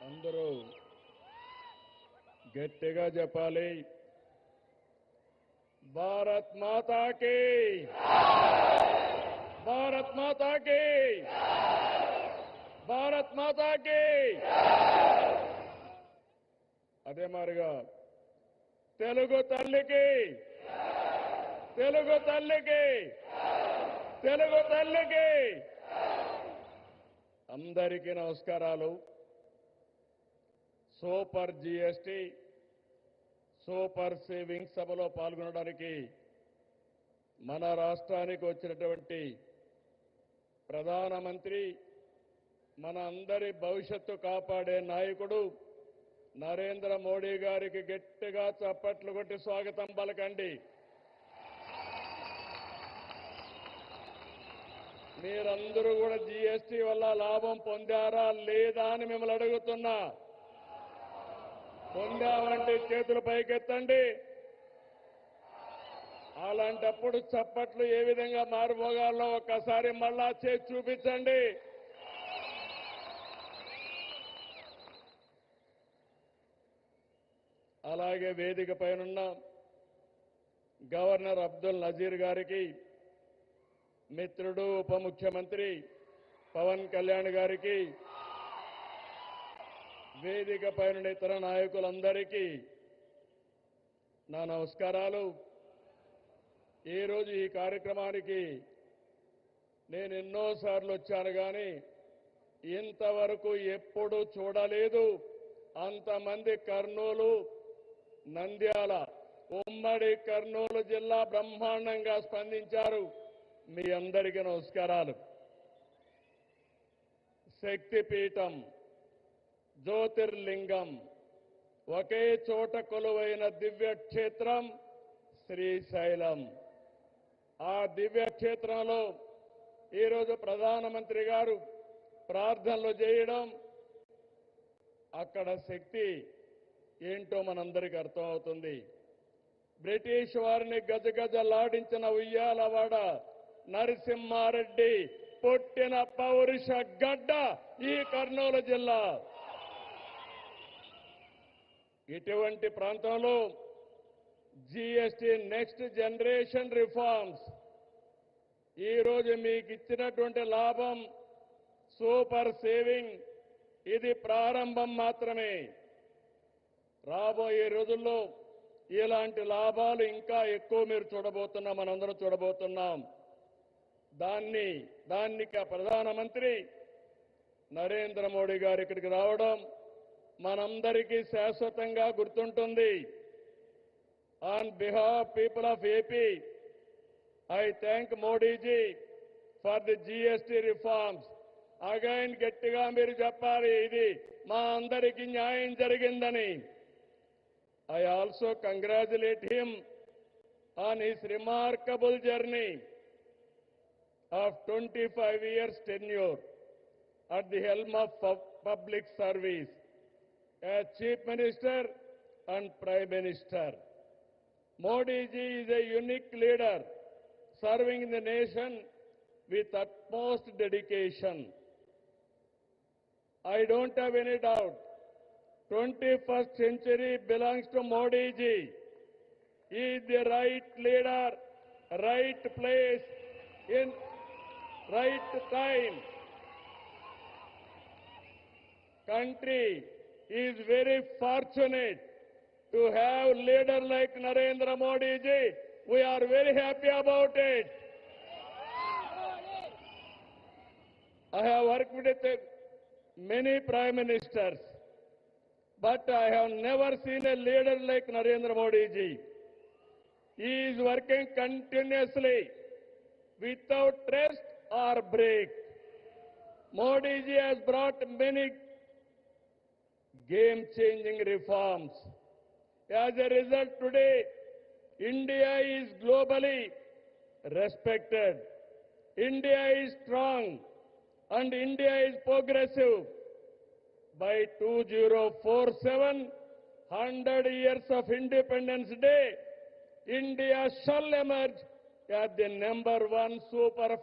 అందరూ గట్టిగా చెప్పాలి. భారత్ మాతా కీ, భారత్ మాతా కీ, భారత్ మాతా కీ. అదే మారిగా తెలుగు తల్లికి, తెలుగు తల్లికి, తెలుగు తల్లికి అందరికీ నమస్కారాలు. సూపర్ జీఎస్టీ, సూపర్ సేవింగ్స్ సభలో పాల్గొనడానికి మన రాష్ట్రానికి వచ్చినటువంటి ప్రధానమంత్రి, మన అందరి భవిష్యత్తు కాపాడే నాయకుడు నరేంద్ర మోడీ గారికి గట్టిగా చప్పట్లు కొట్టి స్వాగతం పలకండి. మీరందరూ కూడా జీఎస్టీ వల్ల లాభం పొందారా లేదా అని మిమ్మల్ని అడుగుతున్నా. పొందామంటే చేతులు పైకెత్తండి. అలాంటప్పుడు చప్పట్లు ఏ విధంగా మారిపోగాలో ఒక్కసారి మళ్ళా చేసి చూపించండి. అలాగే వేదిక పైనున్న గవర్నర్ అబ్దుల్ నజీర్ గారికి, మిత్రుడు ఉప ముఖ్యమంత్రి పవన్ కళ్యాణ్ గారికి, వేదిక పైన ఇతర నాయకులందరికీ నా నమస్కారాలు. ఈరోజు ఈ కార్యక్రమానికి నేను ఎన్నోసార్లు వచ్చాను కానీ ఇంతవరకు ఎప్పుడూ చూడలేదు. అంతమంది కర్నూలు, నంద్యాల, ఉమ్మడి కర్నూలు జిల్లా బ్రహ్మాండంగా స్పందించారు. మీ అందరికీ నమస్కారాలు. శక్తిపీఠం, జ్యోతిర్లింగం, ఒకే చోట కొలువైన దివ్యక్షేత్రం శ్రీశైలం. ఆ దివ్యక్షేత్రంలో ఈరోజు ప్రధానమంత్రి గారు ప్రార్థనలు చేయడం, అక్కడ శక్తి ఏంటో మనందరికీ అర్థమవుతుంది. బ్రిటిష్ వారిని గజగజలాడించిన ఉయ్యాలవాడ నరసింహారెడ్డి పుట్టిన పౌరుష గడ్డ ఈ కర్నూలు జిల్లా. ఇటువంటి ప్రాంతంలో జీఎస్టీ నెక్స్ట్ జనరేషన్ రిఫార్మ్స్ ఈరోజు మీకు ఇచ్చినటువంటి లాభం సూపర్ సేవింగ్, ఇది ప్రారంభం మాత్రమే. రాబోయే రోజుల్లో ఇలాంటి లాభాలు ఇంకా ఎక్కువ మీరు చూడబోతున్నాం, మనందరం చూడబోతున్నాం. దానికి ప్రధానమంత్రి నరేంద్ర మోడీ గారు ఇక్కడికి రావడం మనందరికీ శాశ్వతంగా గుర్తుంటుంది. On behalf people of AP, I thank Modiji for the GST reforms. Again గట్టిగా మీరు చెప్పాలి, ఇది మా అందరికీ న్యాయం జరిగిందని. I also congratulate him on his remarkable journey of 25 years tenure at the helm of public service as Chief Minister and Prime Minister. Modi ji is a unique leader serving the nation with utmost dedication. I don't have any doubt 21st century belongs to Modi ji. He is the right leader, right place, in right time. Country is very fortunate to have leader like Narendra Modi ji. We are very happy about it. I have worked with many prime ministers, but I have never seen a leader like Narendra Modi ji. He is working continuously without rest or break. Modi ji has brought many game-changing reforms. As a result, today, India is globally respected. India is strong and India is progressive. By 2047, 100 years of Independence Day, India shall emerge as the #1 superpower